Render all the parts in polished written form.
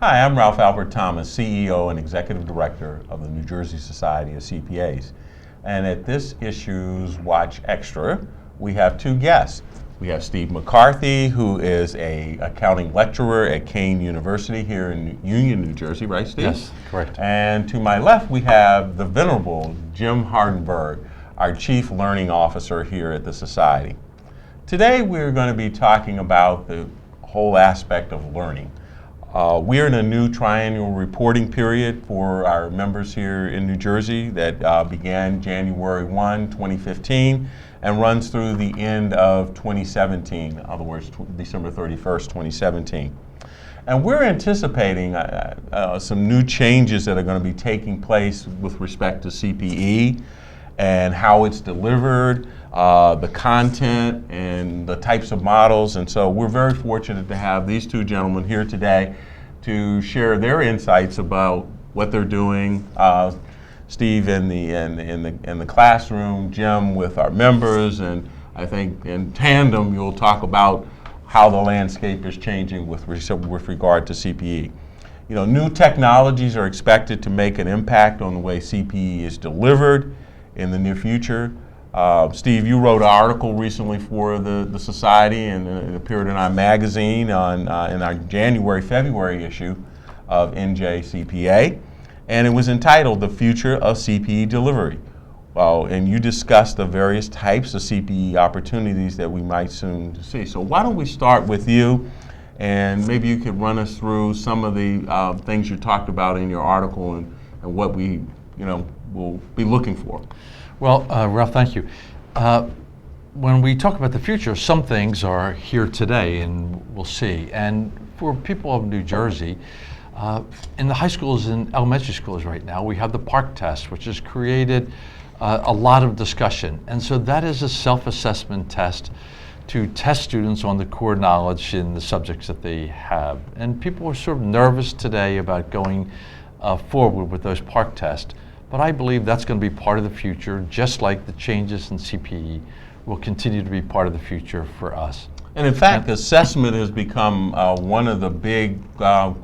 Hi, I'm Ralph Albert Thomas, CEO and Executive Director of the New Jersey Society of CPAs. And at this Issues Watch Extra, we have two guests. We have Steve McCarthy, who is an accounting lecturer at Kean University here in Union, New Jersey, right, Steve? Yes, correct. And to my left, we have the venerable Jim Hardenberg, our Chief Learning Officer here at the Society. Today, we're going to be talking about the whole aspect of learning. We're in a new triennial reporting period for our members here in New Jersey that began January 1, 2015 and runs through the end of 2017, in other words, December 31st, 2017. And we're anticipating some new changes that are going to be taking place with respect to CPE and how it's delivered, the content and the types of models. And so we're very fortunate to have these two gentlemen here today to share their insights about what they're doing. Steve in the classroom, Jim with our members, and I think in tandem you'll talk about how the landscape is changing with regard to CPE. You know, new technologies are expected to make an impact on the way CPE is delivered in the near future. Steve, you wrote an article recently for the Society, and it appeared in our magazine in our January-February issue of NJCPA, and it was entitled "The Future of CPE Delivery." And you discussed the various types of CPE opportunities that we might soon see. So why don't we start with you, and maybe you could run us through some of the things you talked about in your article and what we, will be looking for. Well, Ralph, thank you. When we talk about the future, some things are here today, and we'll see. And for people of New Jersey, in the high schools and elementary schools right now, we have the PARCC test, which has created a lot of discussion. And so that is a self-assessment test to test students on the core knowledge in the subjects that they have. And people are sort of nervous today about going forward with those PARCC tests. But I believe that's going to be part of the future, just like the changes in CPE will continue to be part of the future for us. And in fact, assessment has become one of the big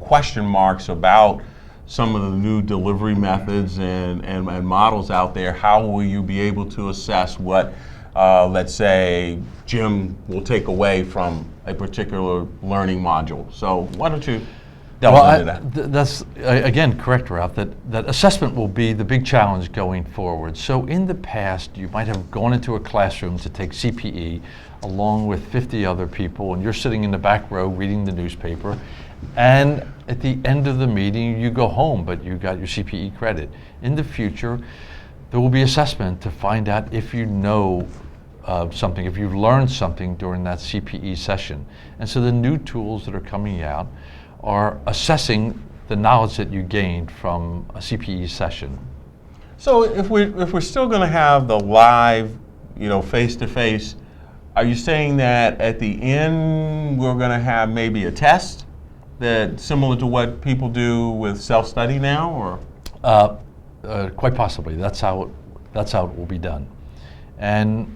question marks about some of the new delivery methods and models out there. How will you be able to assess what, let's say, Jim will take away from a particular learning module? So why don't you delve into that? That's, again, correct, Ralph, that assessment will be the big challenge going forward. So in the past, you might have gone into a classroom to take CPE along with 50 other people, and you're sitting in the back row reading the newspaper, and at the end of the meeting, you go home, but you got your CPE credit. In the future, there will be assessment to find out if you know something, if you've learned something during that CPE session. And so the new tools that are coming out are assessing the knowledge that you gained from a CPE session. So if we're still going to have the live, face-to-face, are you saying that at the end we're going to have maybe a test that similar to what people do with self-study now, or? Quite possibly. That's how it will be done, and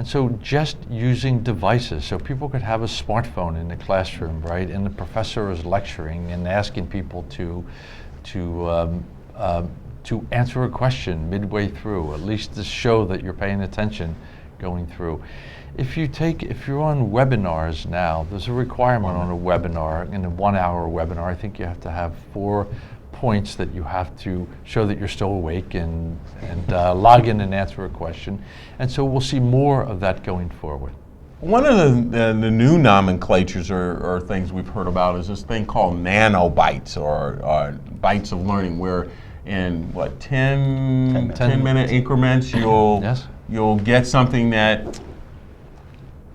so just using devices, so people could have a smartphone in the classroom, right? And the professor is lecturing and asking people to answer a question midway through, at least to show that you're paying attention going through. If you're on webinars now, there's a requirement on a webinar, in a 1-hour webinar, I think you have to have 4 points that you have to show that you're still awake and log in and answer a question. And so we'll see more of that going forward. One of the new nomenclatures or things we've heard about is this thing called nanobytes or bytes of learning, where in 10-minute increments you'll get something that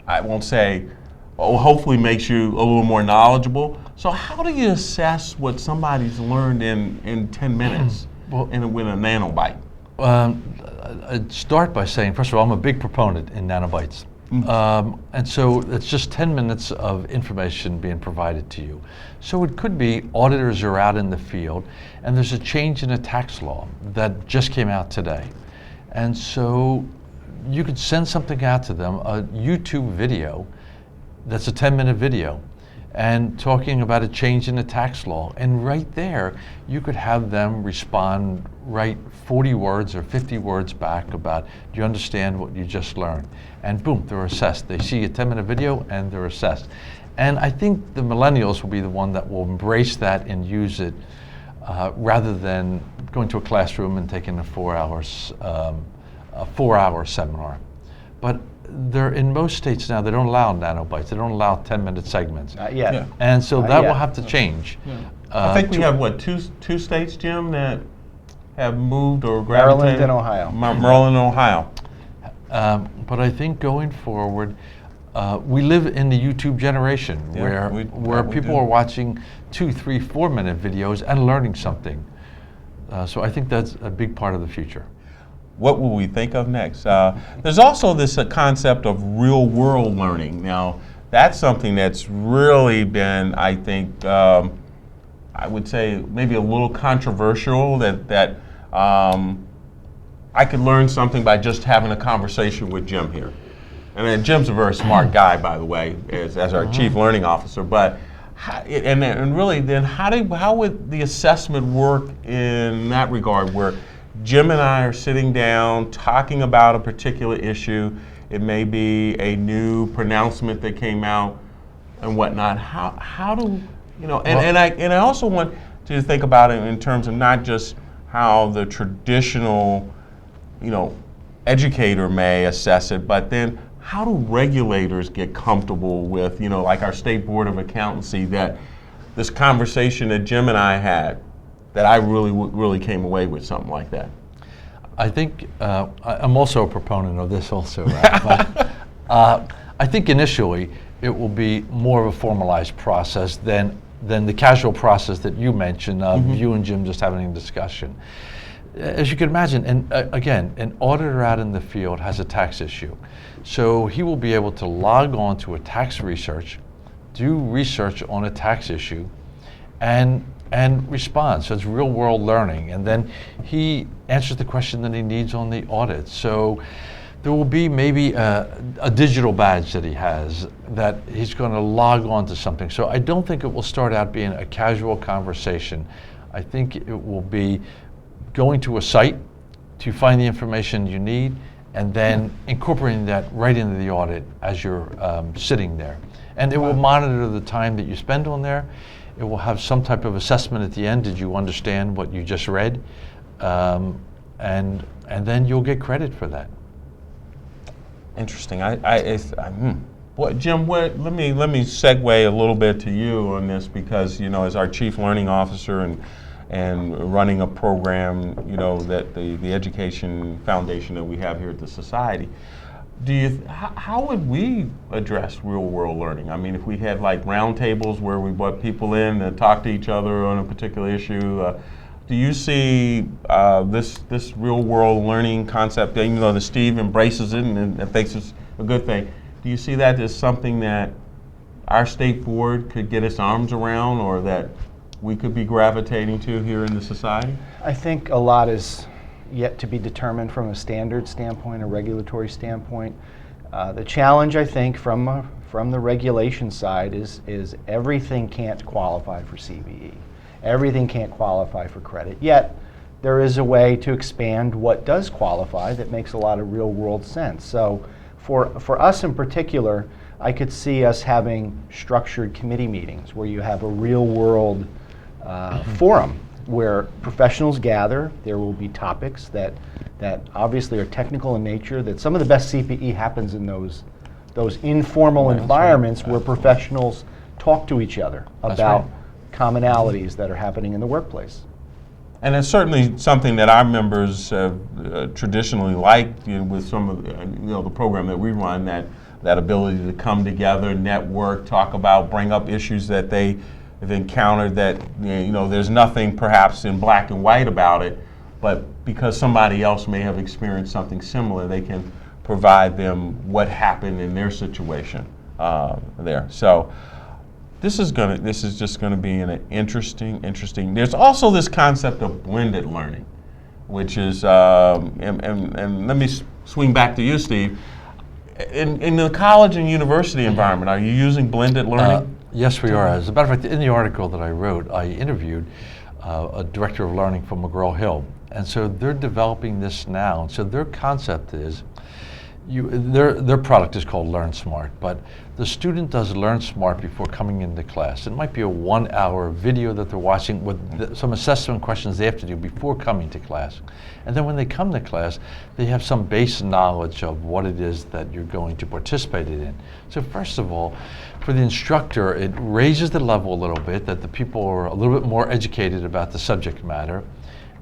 I won't say hopefully makes you a little more knowledgeable. So how do you assess what somebody's learned in 10 minutes with a nanobyte? I'd start by saying, first of all, I'm a big proponent in nanobytes. And so it's just 10 minutes of information being provided to you. So it could be auditors are out in the field and there's a change in a tax law that just came out today. And so you could send something out to them, a YouTube video that's a 10-minute video, and talking about a change in the tax law. And right there, you could have them respond, write 40 words or 50 words back about, do you understand what you just learned? And boom, they're assessed. They see a 10-minute video and they're assessed. And I think the millennials will be the one that will embrace that and use it rather than going to a classroom and taking a 4-hour seminar. But they're in most states now, they don't allow nanobites. They don't allow 10-minute segments. Not yet. Yeah. And so that yet. will have to change. I think we have, what, two states, Jim, that have moved or Maryland gravitated? and Ohio. Maryland and Ohio. But I think going forward, we live in the YouTube generation Yeah, where we people do. are watching 2, 3, 4-minute videos and learning something. So I think that's a big part of the future. What will we think of next? There's also this concept of real-world learning. Now, that's something that's really been, I think, I would say maybe a little controversial, that I could learn something by just having a conversation with Jim here. And then Jim's a very smart guy, by the way, as our Chief Learning Officer. But and really, then how would the assessment work in that regard, where Jim and I are sitting down talking about a particular issue? It may be a new pronouncement that came out and whatnot. How do you know? And I also want to think about it in terms of not just how the traditional, educator may assess it, but then how do regulators get comfortable with, like our State Board of Accountancy, that this conversation that Jim and I had, that I really came away with something like that? I think I'm also a proponent of this also, Ralph, but I think initially it will be more of a formalized process than the casual process that you mentioned of you and Jim just having a discussion. As you can imagine, and again, an auditor out in the field has a tax issue. So he will be able to log on to a tax research, do research on a tax issue, and respond. So it's real world learning. And then he answers the question that he needs on the audit. So there will be maybe a digital badge that he has that he's going to log on to something. So I don't think it will start out being a casual conversation. I think it will be going to a site to find the information you need and then incorporating that right into the audit as you're sitting there. And it will monitor the time that you spend on there. It will have some type of assessment at the end. Did you understand what you just read? And then you'll get credit for that. Interesting. Well, Jim, let me segue a little bit to you on this, because as our Chief Learning Officer and running a program, that the education foundation that we have here at the Society, how would we address real world learning? I mean, if we had like roundtables where we brought people in to talk to each other on a particular issue, do you see this real world learning concept, even though Steve embraces it and thinks it's a good thing, do you see that as something that our state board could get its arms around, or that we could be gravitating to here in the Society? I think a lot is yet to be determined from a standard standpoint, a regulatory standpoint. The challenge, I think, from the regulation side is everything can't qualify for CPE. Everything can't qualify for credit. Yet, there is a way to expand what does qualify that makes a lot of real world sense. So for us in particular, I could see us having structured committee meetings where you have a real world forum where professionals gather. There will be topics that obviously are technical in nature, that some of the best CPE happens in those informal environments where professionals talk to each other about commonalities that are happening in the workplace. And it's certainly something that our members traditionally liked, with some of the program that we run, that ability to come together, network, talk about, bring up issues that they have encountered, that there's nothing perhaps in black and white about it, but because somebody else may have experienced something similar, they can provide them what happened in their situation there. So this is just going to be an interesting. There's also this concept of blended learning, which is and let me swing back to you, Steve. In the college and university environment, are you using blended learning? Yes, we are. As a matter of fact, in the article that I wrote, I interviewed a director of learning from McGraw-Hill. And so they're developing this now. And so their concept is, their product is called Learn Smart, but the student does Learn Smart before coming into class. It might be a 1-hour video that they're watching with some assessment questions they have to do before coming to class. And then when they come to class, they have some base knowledge of what it is that you're going to participate in. So first of all, for the instructor, it raises the level a little bit, that the people are a little bit more educated about the subject matter,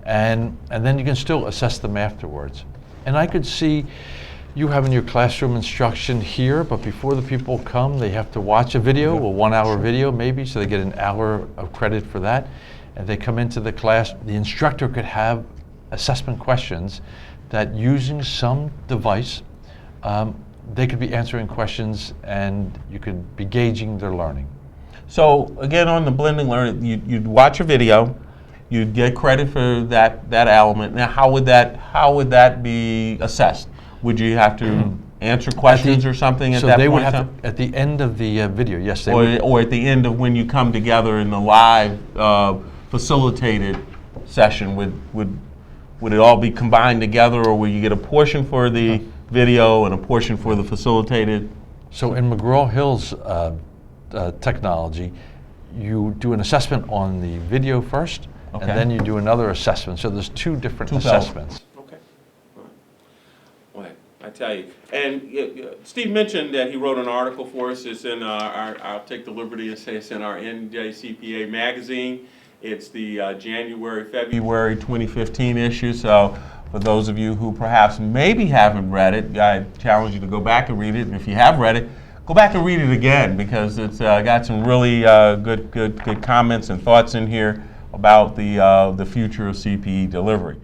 and then you can still assess them afterwards. And I could see you having your classroom instruction here, but before the people come, they have to watch a video, a 1-hour video maybe, so they get an hour of credit for that. And they come into the class, the instructor could have assessment questions that, using some device, they could be answering questions and you could be gauging their learning. So again, on the blending learning, you'd watch a video, you'd get credit for that element. Now, how would that be assessed? Would you have to answer questions or something at that point? So they would have to, at the end of the video, yes, they would. Or at the end of when you come together in the live facilitated session, would it all be combined together, or will you get a portion for the video and a portion for the facilitated? So in McGraw-Hill's technology, you do an assessment on the video first, and then you do another assessment. So there's two different assessments. Okay. All right. Well, I tell you. And Steve mentioned that he wrote an article for us. It's in I'll take the liberty to say it's in our NJCPA magazine. It's the January-February 2015 issue. So for those of you who perhaps maybe haven't read it, I challenge you to go back and read it. And if you have read it, go back and read it again, because it's got some really good comments and thoughts in here about the future of CPE delivery.